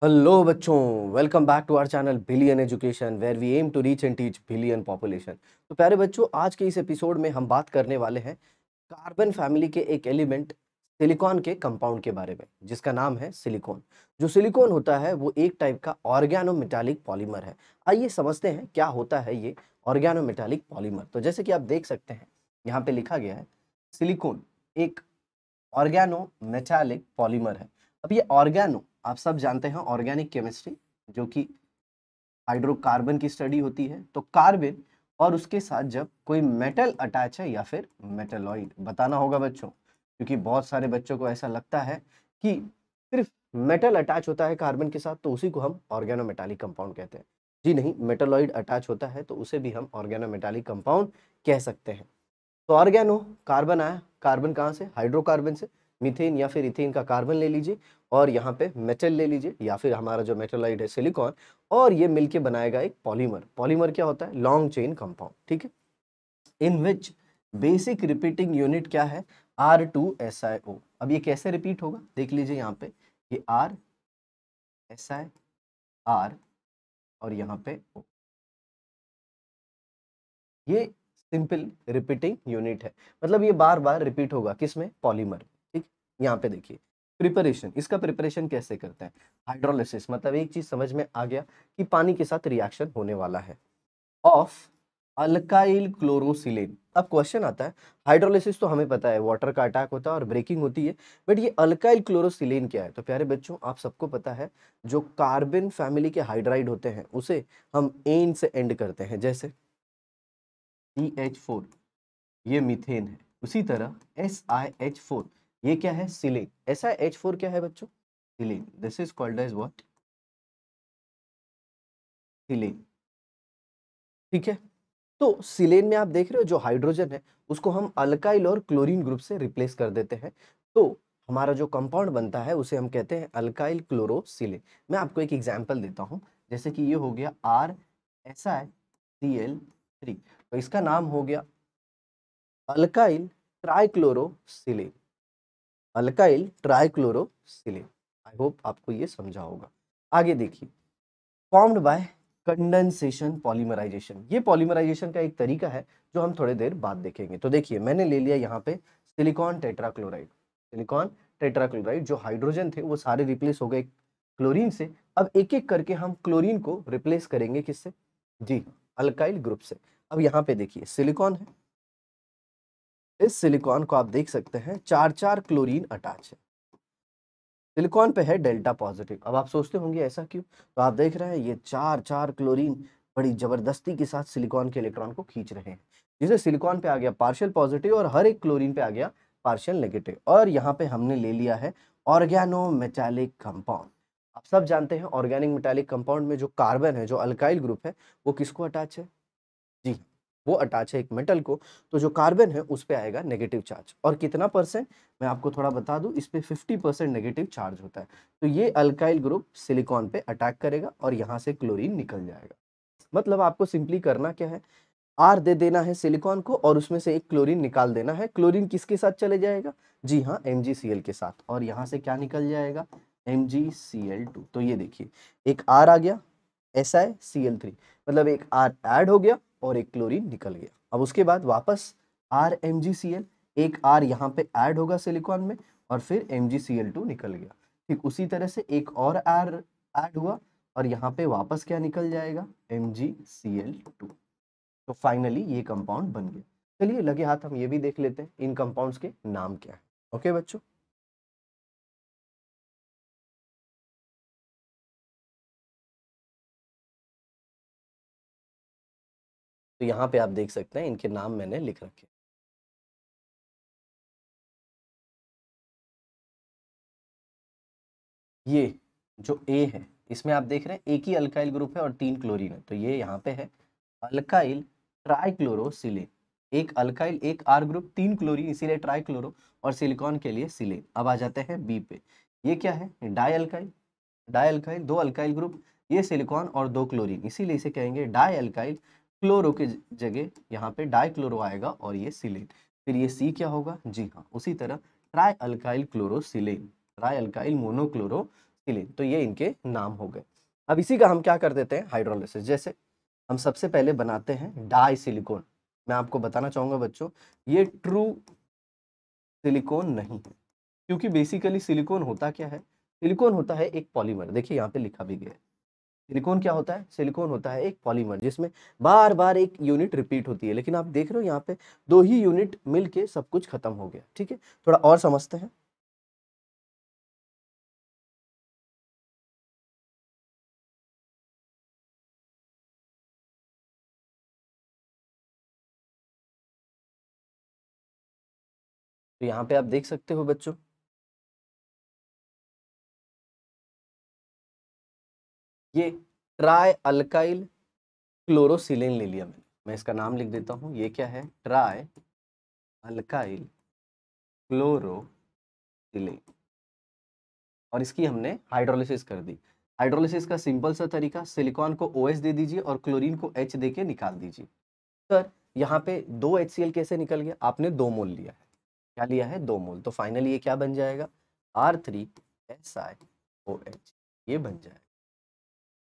Hello बच्चों, welcome back to our channel Billion Education where we aim to reach and teach billion population. तो प्यारे बच्चों, आज के इस एपिसोड में हम बात करने वाले हैं कार्बन फैमिली के एक एलिमेंट सिलिकॉन के कंपाउंड के बारे में, जिसका नाम है सिलिकॉन। जो सिलिकॉन होता है वो एक टाइप का ऑर्गेनोमेटालिक पॉलीमर है। आइए समझते हैं क्या होता है ये ऑर्गेनोमेटालिक पॉलीमर। तो जैसे कि आप देख सकते हैं, यहाँ पे लिखा गया है सिलिकॉन एक ऑर्गेनोमेटालिक पॉलीमर है। अब ये ऑर्गेनो आप सब जानते हैं, ऑर्गेनिक केमिस्ट्री जो कि हाइड्रोकार्बन की स्टडी होती है। तो कार्बन और उसके साथ जब कोई मेटल अटैच है या फिर मेटलॉइड बताना होगा बच्चों, क्योंकि बहुत सारे बच्चों को ऐसा लगता है कि सिर्फ मेटल अटैच होता है कार्बन के साथ तो उसी को हम ऑर्गेनोमेटालिक कंपाउंड कहते हैं। जी नहीं, मेटलॉइड अटैच होता है तो उसे भी हम ऑर्गेनोमेटालिक कंपाउंड कह सकते हैं। तो ऑर्गेनो कार्बन आया, कार्बन कहाँ से? हाइड्रोकार्बन से। मीथेन या फिर इथेन का कार्बन ले लीजिए और यहाँ पे मेटल ले लीजिए या फिर हमारा जो मेटलाइड है सिलिकॉन, और ये मिलके बनाएगा एक पॉलीमर। पॉलीमर क्या होता है? लॉन्ग चेन कंपाउंड, ठीक है। इन विच बेसिक रिपीटिंग यूनिट क्या है? R2SiO। अब ये कैसे रिपीट होगा देख लीजिए यहाँ पे, ये R और यहाँ पे O। ये सिंपल रिपीटिंग यूनिट है, मतलब ये बार बार रिपीट होगा किसमें? पॉलीमर। ठीक, यहाँ पे देखिए प्रिपरेशन। इसका प्रिपरेशन कैसे करते हैं? हाइड्रोलिसिस, मतलब एक चीज समझ में आ गया कि पानी के साथ रिएक्शन होने वाला है ऑफ अल्काइल क्लोरोसिलेन। अब क्वेश्चन आता है, हाइड्रोलिसिस तो हमें पता है वाटर का अटैक होता है और ब्रेकिंग होती है, बट ये अल्काइल क्लोरोसिलेन क्या है? तो प्यारे बच्चों, आप सबको पता है जो कार्बन फैमिली के हाइड्राइड होते हैं उसे हम एन से एंड करते हैं, जैसे CH4, ये मीथेन है। उसी तरह SiH4, ये क्या है? सिलेन। SiH4 क्या है बच्चों? Silane. This is called as what? Silane. ठीक है। तो सिलेन में आप देख रहे हो जो हाइड्रोजन है उसको हम अल्काइल और क्लोरीन ग्रुप से रिप्लेस कर देते हैं, तो हमारा जो कंपाउंड बनता है उसे हम कहते हैं अल्काइल क्लोरोसिलेन। मैं आपको एक एग्जांपल देता हूं, जैसे कि ये हो गया RSiCl3, तो इसका नाम हो गया alkyl trichlorosilane. Alkyl trichlorosilane. I hope आपको ये समझा होगा। आगे देखिए, फॉर्म्ड बाय कंडेंसेशन पॉलीमराइजेशन। ये पॉलीमराइजेशन का एक तरीका है जो हम थोड़ी देर बाद देखेंगे। तो देखिए, मैंने ले लिया यहाँ पे सिलिकॉन टेट्राक्लोराइड। सिलिकॉन टेट्राक्लोराइड, जो हाइड्रोजन थे वो सारे रिप्लेस हो गए क्लोरीन से। अब एक एक करके हम क्लोरीन को रिप्लेस करेंगे किससे? जी, अल्काइल ग्रुप से। अब यहाँ पे देखिए सिलिकॉन है, इस सिलिकॉन को आप देख सकते हैं चार चार क्लोरीन अटैच है। सिलिकॉन पे है डेल्टा पॉजिटिव। अब आप सोचते होंगे ऐसा क्यों? तो आप देख रहे हैं ये चार चार क्लोरीन बड़ी जबरदस्ती के साथ सिलिकॉन के इलेक्ट्रॉन को खींच रहे हैं, जिसे सिलिकॉन पे आ गया पार्शियल पॉजिटिव और हर एक क्लोरीन पे आ गया पार्शियल नेगेटिव। और यहाँ पे हमने ले लिया है ऑर्गेनो मेटालिक कंपाउंड। आप सब जानते हैं ऑर्गेनिक मेटालिक कंपाउंड में जो कार्बन है, जो अल्काइल ग्रुप है, वो किसको अटैच है? जी, वो अटैच है एक मेटल को। तो जो कार्बन है उस पे आएगा नेगेटिव चार्ज, और कितना परसेंट? मैं आपको थोड़ा बता दूं, इस पे 50% नेगेटिव चार्ज होता है। तो ये अल्काइल ग्रुप सिलिकॉन पे अटैक करेगा और यहाँ से क्लोरीन निकल जाएगा। मतलब आपको सिंपली करना क्या है, आर दे देना है सिलिकॉन को और उसमें से एक क्लोरीन निकाल देना है। क्लोरीन किसके साथ चले जाएगा? जी हाँ, MgCl के साथ। और यहाँ से क्या निकल जाएगा? MgCl2। तो ये देखिए, एक आर आ गया, SiCl3, मतलब एक आर ऐड हो गया और एक क्लोरीन निकल गया। अब उसके बाद वापस RMgCl, एक आर यहाँ पे ऐड होगा सिलिकॉन में और फिर MgCl2 निकल गया। ठीक उसी तरह से एक और आर ऐड हुआ और यहाँ पे वापस क्या निकल जाएगा? MgCl2। तो फाइनली ये कंपाउंड बन गया। चलिए लगे हाथ हम ये भी देख लेते हैं इन कंपाउंड्स के नाम क्या है। ओके बच्चों, तो यहाँ पे आप देख सकते हैं इनके नाम मैंने लिख रखे। ये जो ए है, इसमें आप देख रहे हैं एक ही अल्काइल ग्रुप है और तीन क्लोरीन है, तो ये यहाँ पे है अल्काइल ट्राइक्लोरोसिलेन। एक अल्काइल, एक आर ग्रुप, तीन क्लोरीन, इसीलिए ट्राइक्लोरो, और सिलिकॉन के लिए सिलेन। अब आ जाते हैं बी पे। ये क्या है? Die alkyl. डाई अल्काइल, दो अल्काइल ग्रुप, ये सिलिकॉन और दो क्लोरीन, इसीलिए इसे कहेंगे डाई अल्काइल। क्लोरो के जगह यहाँ पे डाई क्लोरो आएगा और ये सिलेन। फिर ये सी क्या होगा? जी हाँ, उसी तरह try alkyl chlorosilane, try alkyl monochloro सिलीन, तो ये इनके नाम हो गए। अब इसी का हम क्या कर देते हैं, हाइड्रोलिसिस। जैसे हम सबसे पहले बनाते हैं डाई सिलिकॉन। मैं आपको बताना चाहूंगा बच्चों, ये ट्रू सिलिकॉन नहीं है, क्योंकि बेसिकली सिलिकॉन होता क्या है, सिलिकॉन होता है एक पॉलीमर। देखिए यहाँ पे लिखा भी गया है, सिलिकॉन क्या होता है, सिलिकॉन होता है एक पॉलीमर जिसमें बार बार एक यूनिट रिपीट होती है। लेकिन आप देख रहे हो यहाँ पे 2 ही यूनिट मिलके सब कुछ खत्म हो गया। ठीक है, थोड़ा और समझते हैं। तो यहाँ पे आप देख सकते हो बच्चों, ये ट्राई अल्काइल क्लोरोसिलेन ले लिया मैंने। मैं इसका नाम लिख देता हूँ, ये क्या है, ट्राई अल्काइल क्लोरोसिलेन। और इसकी हमने हाइड्रोलिसिस कर दी। हाइड्रोलिसिस का सिंपल सा तरीका, सिलिकॉन को OH दे दीजिए और क्लोरीन को H दे के निकाल दीजिए। सर यहाँ पे 2 HCl कैसे निकल गया, आपने 2 मोल लिया है। क्या लिया है, 2 मोल। तो फाइनली ये क्या बन जाएगा, R3SiOH, ये बन जाएगा।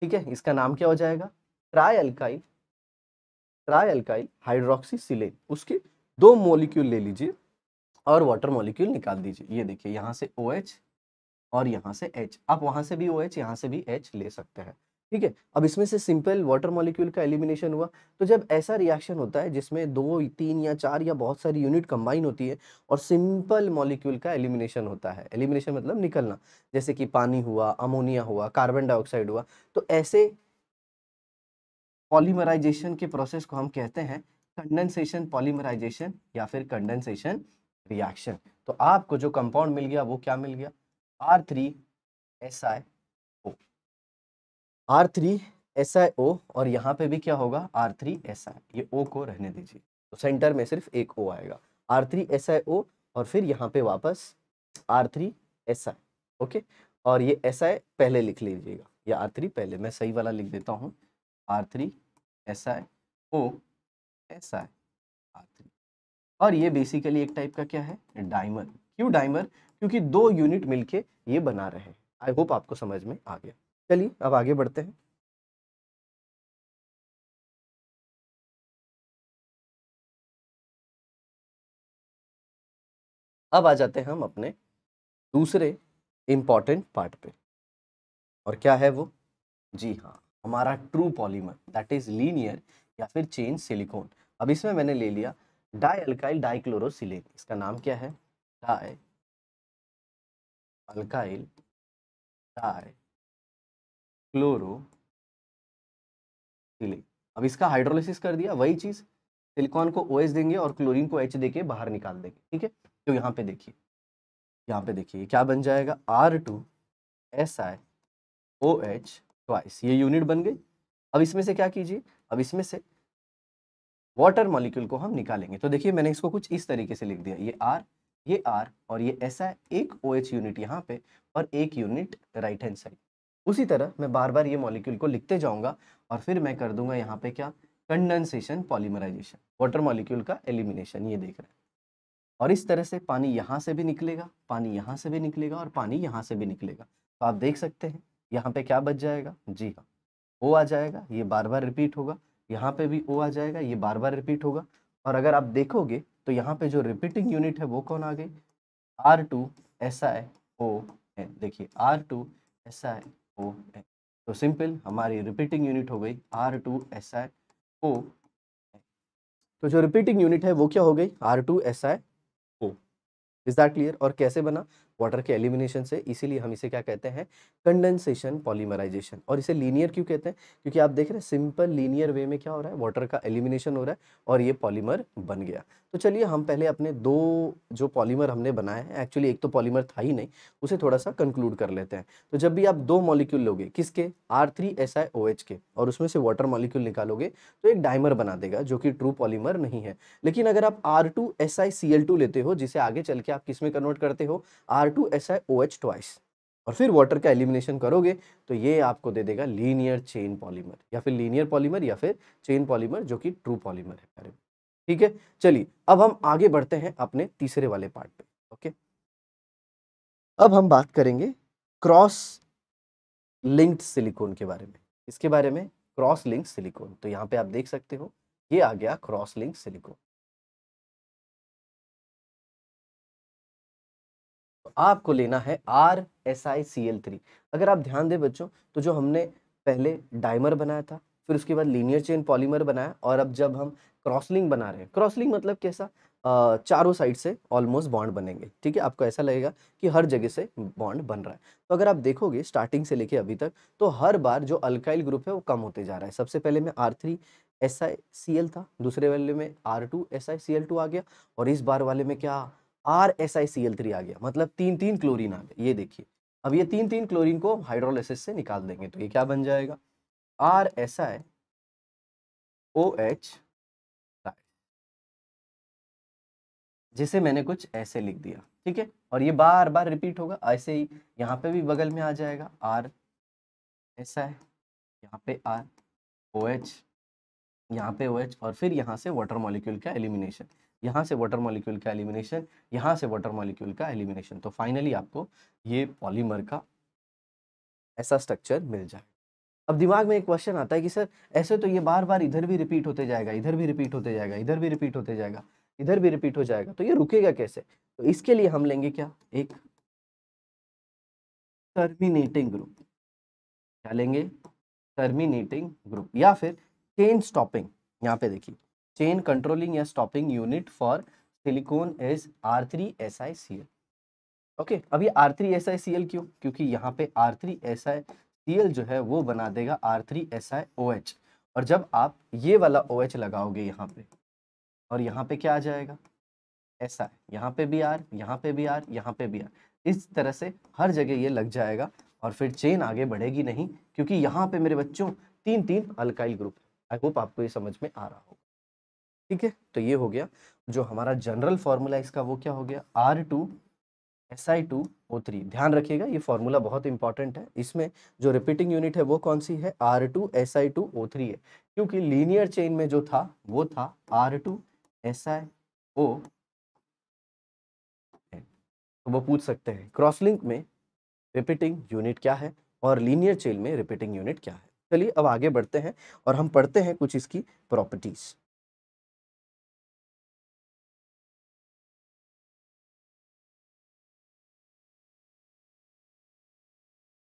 ठीक है, इसका नाम क्या हो जाएगा, ट्राई अल्काइल हाइड्रोक्सी सिलेन। उसके 2 मॉलिक्यूल ले लीजिए और वाटर मॉलिक्यूल निकाल दीजिए। ये देखिए यहाँ से OH और यहाँ से H, आप वहां से भी OH यहाँ से भी H ले सकते हैं। ठीक है, अब इसमें से सिंपल वाटर मॉलिक्यूल का एलिमिनेशन हुआ। तो जब ऐसा रिएक्शन होता है जिसमें 2, 3 या 4 या बहुत सारी यूनिट कंबाइन होती है और सिंपल मॉलिक्यूल का एलिमिनेशन होता है, एलिमिनेशन मतलब निकलना, जैसे कि पानी हुआ, अमोनिया हुआ, कार्बन डाइऑक्साइड हुआ, तो ऐसे पॉलीमराइजेशन के प्रोसेस को हम कहते हैं कंडेंसेशन पॉलीमराइजेशन या फिर कंडेंसेशन रिएक्शन। तो आपको जो कंपाउंड मिल गया वो क्या मिल गया, R3SiO, R3SiO, और यहाँ पे भी क्या होगा, R3Si। ये O को रहने दीजिए, तो सेंटर में सिर्फ एक O आएगा, R3SiO, और फिर यहाँ पे वापस R3Si। ओके, और ये Si पहले लिख लीजिएगा, या R3 पहले, मैं सही वाला लिख देता हूँ, R3SiO Si R3। और ये बेसिकली एक टाइप का क्या है, डाइमर। क्यों डाइमर, क्योंकि 2 यूनिट मिलके ये बना रहे हैं। आई होप आपको समझ में आ गया। चलिए अब आगे बढ़ते हैं। अब आ जाते हैं हम अपने दूसरे इंपॉर्टेंट पार्ट पे, और क्या है वो, जी हाँ, हमारा true polymer, that is linear या फिर चेन सिलिकॉन। अब इसमें मैंने ले लिया डाई अल्काइल डाइक्लोरोसिलेन। इसका नाम क्या है, डाई अल्काइल डाइक्लोरोसिलेन। अब इसका हाइड्रोलिसिस कर दिया, वही चीज, सिलिकॉन को OH देंगे और क्लोरीन को H देके बाहर निकाल देंगे। ठीक है, तो यहाँ पे देखिए, यहाँ पे देखिए क्या बन जाएगा, R2SiOH ट्वाइस, ये यूनिट बन गई। अब इसमें से क्या कीजिए, अब इसमें से वाटर मॉलिक्यूल को हम निकालेंगे। तो देखिए मैंने इसको कुछ इस तरीके से लिख दिया, ये R और ये ऐसा एक OH यूनिट यहाँ पे और एक यूनिट राइट हैंड साइड। उसी तरह मैं बार बार ये मॉलिक्यूल को लिखते जाऊंगा और फिर मैं कर दूंगा यहाँ पे क्या, कंडेंसेशन पॉलीमराइजेशन, वाटर मॉलिक्यूल का एलिमिनेशन, ये देख रहे हैं। और इस तरह से पानी यहाँ से भी निकलेगा, पानी यहाँ से भी निकलेगा और पानी यहाँ से भी निकलेगा। तो आप देख सकते हैं यहाँ पे क्या बच जाएगा, जी हाँ, O आ जाएगा, ये बार बार रिपीट होगा। यहाँ पे भी O आ जाएगा, ये बार बार रिपीट होगा। और अगर आप देखोगे तो यहाँ पे जो रिपीटिंग यूनिट है वो कौन आ गई, R2SiON। देखिए R2SiON, तो सिंपल हमारी रिपीटिंग यूनिट हो गई R2SiO। तो जो रिपीटिंग यूनिट है वो क्या हो गई, R2SiO। Is that clear. और कैसे बना, वाटर के एलिमिनेशन से, इसीलिए हम इसे क्या कहते हैं, कंडेंसेशन पॉलीमराइजेशन। और इसे लीनियर क्यों कहते हैं, क्योंकि आप देख रहे हैं सिंपल लीनियर वे में क्या हो रहा है, वाटर का एलिमिनेशन हो रहा है और ये पॉलीमर बन गया। तो चलिए हम पहले अपने 2 जो पॉलीमर हमने बनाए हैं, एक्चुअली एक तो पॉलीमर था ही नहीं, उसे थोड़ा सा कंक्लूड कर लेते हैं। तो जब भी आप 2 मॉलिक्यूल लोगे, किसके, R3SiOH के, और उसमें से वाटर मॉलिक्यूल निकालोगे तो एक डाइमर बना देगा जो कि ट्रू पॉलीमर नहीं है। लेकिन अगर आप R2SiCl2 लेते हो, जिसे आगे चल के आप किस में कन्वर्ट करते हो, R2SiOH ट्वाइस, और फिर वाटर का एलिमिनेशन करोगे तो ये आपको दे देगा लीनियर चेन पॉलीमर, या फिर लीनियर पॉलीमर या फिर चेन पॉलीमर, जो कि ट्रू पॉलीमर है। ठीक है, चलिए अब हम आगे बढ़ते हैं अपने तीसरे वाले पार्ट पे। ओके, अब हम बात करेंगे क्रॉस लिंक्ड सिलिकॉन के बारे में। इसके बारे में क्रॉस लिंक सिलिकॉन। तो यहाँ पे आप देख सकते हो ये आ गया क्रॉस लिंक सिलिकॉन। तो आपको लेना है RSiCl3। अगर आप ध्यान दें बच्चों, तो जो हमने पहले डाइमर बनाया था, फिर उसके बाद लीनियर चेन पॉलीमर बनाया, और अब जब हम क्रॉसलिंक बना रहे हैं, क्रॉसलिंक मतलब कैसा, चारों साइड से ऑलमोस्ट बॉन्ड बनेंगे। ठीक है, आपको ऐसा लगेगा कि हर जगह से बॉन्ड बन रहा है। तो अगर आप देखोगे स्टार्टिंग से लेके अभी तक, तो हर बार जो अल्काइल ग्रुप है वो कम होते जा रहा है। सबसे पहले में R3SiCl था, दूसरे वाले में R2SiCl2 आ गया, और इस बार वाले में क्या, RSiCl3 आ गया। मतलब तीन तीन क्लोरीन आ गए। ये देखिए, अब ये तीन तीन क्लोरीन को हाइड्रोलिसिस से निकाल देंगे, तो ये क्या बन जाएगा, RSiOH, जिसे मैंने कुछ ऐसे लिख दिया। ठीक है, और ये बार बार रिपीट होगा ऐसे ही। यहाँ पे भी बगल में आ जाएगा RSi, यहाँ पे ROH, यहाँ पे OH, और फिर यहाँ से वाटर मॉलिक्यूल का एलिमिनेशन, यहाँ से वाटर मॉलिक्यूल का एलिमिनेशन, यहाँ से वाटर मॉलिक्यूल का एलिमिनेशन। तो फाइनली आपको ये पॉलीमर का ऐसा स्ट्रक्चर मिल जाए। अब दिमाग में एक क्वेश्चन आता है कि सर ऐसे तो ये बार बार इधर भी रिपीट होते जाएगा, इधर भी रिपीट होते जाएगा, इधर भी रिपीट होते जाएगा, इधर भी रिपीट हो जाएगा, तो ये रुकेगा कैसे? तो इसके लिए हम लेंगे क्या, एक टर्मिनेटिंग ग्रुप। क्या लेंगे, टर्मिनेटिंग ग्रुप, या फिर चेन स्टॉपिंग। यहाँ पे देखिए, चेन कंट्रोलिंग या stopping unit for silicon is R3SiCl। Okay, अब ये R3SiCl क्यों, क्योंकि यहाँ पे R3SiCl जो है वो बना देगा R3SiOH, और जब आप ये वाला OH लगाओगे यहाँ पे, और यहाँ पे क्या आ जाएगा, SI, यहाँ पे भी R, यहाँ पे भी R, यहाँ पे भी R, इस तरह से हर जगह ये लग जाएगा, और फिर चेन आगे बढ़ेगी नहीं, क्योंकि यहाँ पे मेरे बच्चों तीन तीन अल्काइल ग्रुप है। आई होप आपको ये समझ में आ रहा होगा। ठीक है, तो ये हो गया जो हमारा जनरल फॉर्मूला इसका, वो क्या हो गया, R2Si2O3। ध्यान रखिएगा ये फॉर्मूला बहुत इंपॉर्टेंट है। इसमें जो रिपीटिंग यूनिट है वो कौन सी है, R2Si2O3 है, क्योंकि लीनियर चेन में जो था वो था R2SiO। तो वो पूछ सकते हैं क्रॉस लिंक में रिपीटिंग यूनिट क्या है, और लीनियर चेन में रिपीटिंग यूनिट क्या है। चलिए अब आगे बढ़ते हैं और हम पढ़ते हैं कुछ इसकी प्रॉपर्टीज।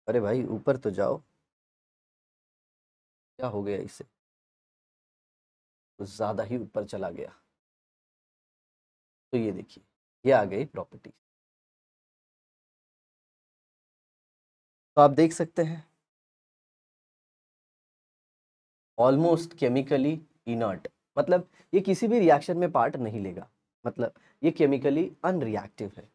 अरे भाई ऊपर तो जाओ, क्या हो गया इसे, कुछ ज्यादा ही ऊपर चला गया। तो ये देखिए, ये आ गई प्रॉपर्टी। तो आप देख सकते हैं ऑलमोस्ट केमिकली इनर्ट, मतलब ये किसी भी रिएक्शन में पार्ट नहीं लेगा, मतलब ये केमिकली अनरिएक्टिव है।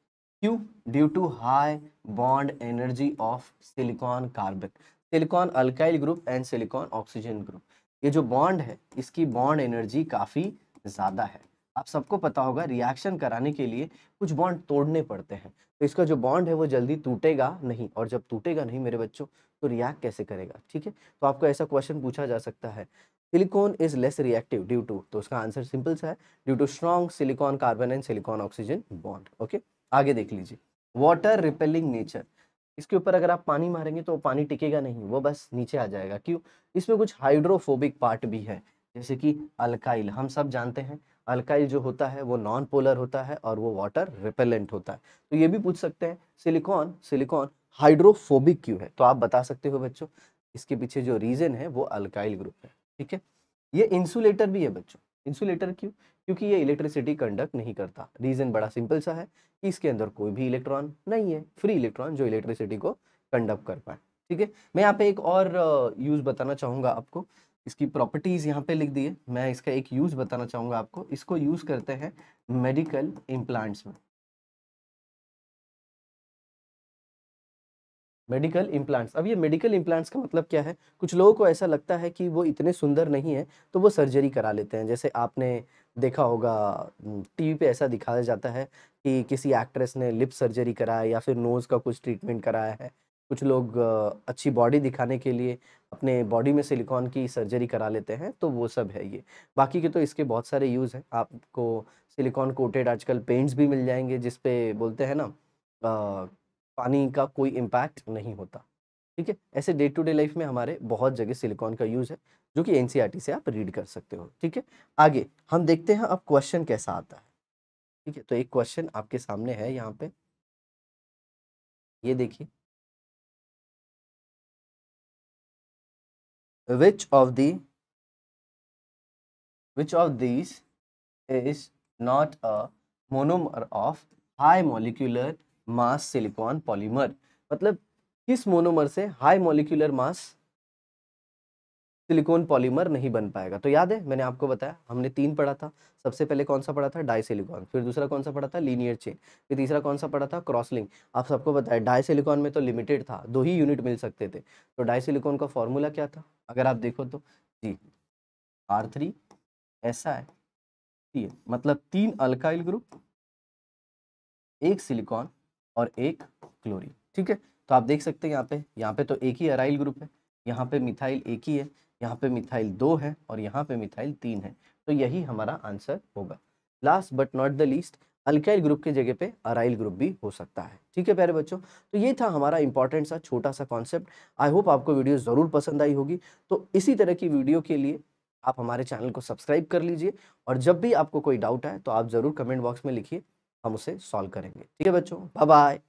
क्यों, due to high bond energy of silicon carbon, silicon alkyl group and silicon oxygen group. ये जो बॉन्ड है इसकी बॉन्ड एनर्जी काफी ज्यादा है। आप सबको पता होगा रिएक्शन कराने के लिए कुछ बॉन्ड तोड़ने पड़ते हैं, तो इसका जो बॉन्ड है वो जल्दी टूटेगा नहीं, और जब टूटेगा नहीं मेरे बच्चों तो रिएक्ट कैसे करेगा। ठीक है, तो आपको ऐसा क्वेश्चन पूछा जा सकता है, silicon is less reactive due to, तो उसका आंसर सिंपल सा है, due to strong silicon carbon and silicon oxygen bond. Okay, आगे देख लीजिए, वाटर रिपेलिंग नेचर। इसके ऊपर अगर आप पानी मारेंगे तो पानी टिकेगा नहीं, वो बस नीचे आ जाएगा। क्यों, इसमें कुछ हाइड्रोफोबिक पार्ट भी है, जैसे कि अल्काइल। हम सब जानते हैं अल्काइल जो होता है वो नॉन पोलर होता है और वो वाटर रिपेलेंट होता है। तो ये भी पूछ सकते हैं सिलिकॉन सिलिकॉन हाइड्रोफोबिक क्यों है, तो आप बता सकते हो बच्चों, इसके पीछे जो रीजन है वो अल्काइल ग्रुप है। ठीक है, ये इंसुलेटर भी है बच्चों। इंसुलेटर क्यों, क्योंकि ये इलेक्ट्रिसिटी कंडक्ट नहीं करता। रीजन बड़ा सिंपल सा है कि इसके अंदर कोई भी इलेक्ट्रॉन नहीं है, फ्री इलेक्ट्रॉन जो इलेक्ट्रिसिटी को कंडक्ट कर पाए। ठीक है, मैं यहाँ पे एक और यूज बताना चाहूंगा आपको, इसकी प्रॉपर्टीज यहाँ पे लिख दिए। मैं इसका एक यूज बताना चाहूंगा आपको, इसको यूज करते हैं मेडिकल इम्प्लांट्स में। मेडिकल इम्प्लांट्स, अब ये मेडिकल इम्प्लांट्स का मतलब क्या है, कुछ लोगों को ऐसा लगता है कि वो इतने सुंदर नहीं है तो वो सर्जरी करा लेते हैं। जैसे आपने देखा होगा टीवी पे ऐसा दिखाया जाता है कि किसी एक्ट्रेस ने लिप सर्जरी कराया या फिर नोज का कुछ ट्रीटमेंट कराया है। कुछ लोग अच्छी बॉडी दिखाने के लिए अपने बॉडी में सिलिकॉन की सर्जरी करा लेते हैं, तो वो सब है ये। बाकी के तो इसके बहुत सारे यूज़ हैं। आपको सिलिकॉन कोटेड आजकल पेंट्स भी मिल जाएंगे जिसपे बोलते हैं ना पानी का कोई इम्पैक्ट नहीं होता। ठीक है, ऐसे डे टू डे लाइफ में हमारे बहुत जगह सिलिकॉन का यूज है, जो कि एनसीईआरटी से आप रीड कर सकते हो। ठीक है, आगे हम देखते हैं अब क्वेश्चन कैसा आता है। ठीक है, तो एक क्वेश्चन आपके सामने है यहाँ पे, ये देखिए, which of the which of these is not a monomer of high molecular mass silicon polymer, मतलब किस मोनोमर से high molecular mass silicon polymer नहीं बन पाएगा। तो याद है मैंने आपको बताया, हमने 3 पढ़ा था। सबसे पहले कौन सा पढ़ा था, डाई सिलिकॉन, फिर दूसरा कौन सा पढ़ा था, लीनियर चेन, फिर तीसरा कौन सा पढ़ा था, क्रॉस लिंक। आप सबको बताया डाई सिलिकॉन में तो लिमिटेड था, 2 ही यूनिट मिल सकते थे। तो डाई सिलिकॉन का फॉर्मूला क्या था, अगर आप देखो तो जी R3SiC, मतलब 3 अल्काइल ग्रुप, 1 सिलिकॉन और 1 क्लोरीन। ठीक है, तो आप देख सकते हैं यहाँ पे तो एक ही अराइल ग्रुप है, यहाँ पे मिथाइल एक ही है, यहाँ पे मिथाइल 2 है और यहाँ पे मिथाइल 3 है। तो यही हमारा आंसर होगा। Last but not the least, alkyl group की जगह पे अराइल ग्रुप भी हो सकता है। ठीक है प्यारे बच्चों, तो ये था हमारा इंपॉर्टेंट सा छोटा सा कॉन्सेप्ट। आई होप आपको वीडियो ज़रूर पसंद आई होगी। तो इसी तरह की वीडियो के लिए आप हमारे चैनल को सब्सक्राइब कर लीजिए, और जब भी आपको कोई डाउट आए तो आप ज़रूर कमेंट बॉक्स में लिखिए, हम उसे सॉल्व करेंगे। ठीक है बच्चों, बाय बाय।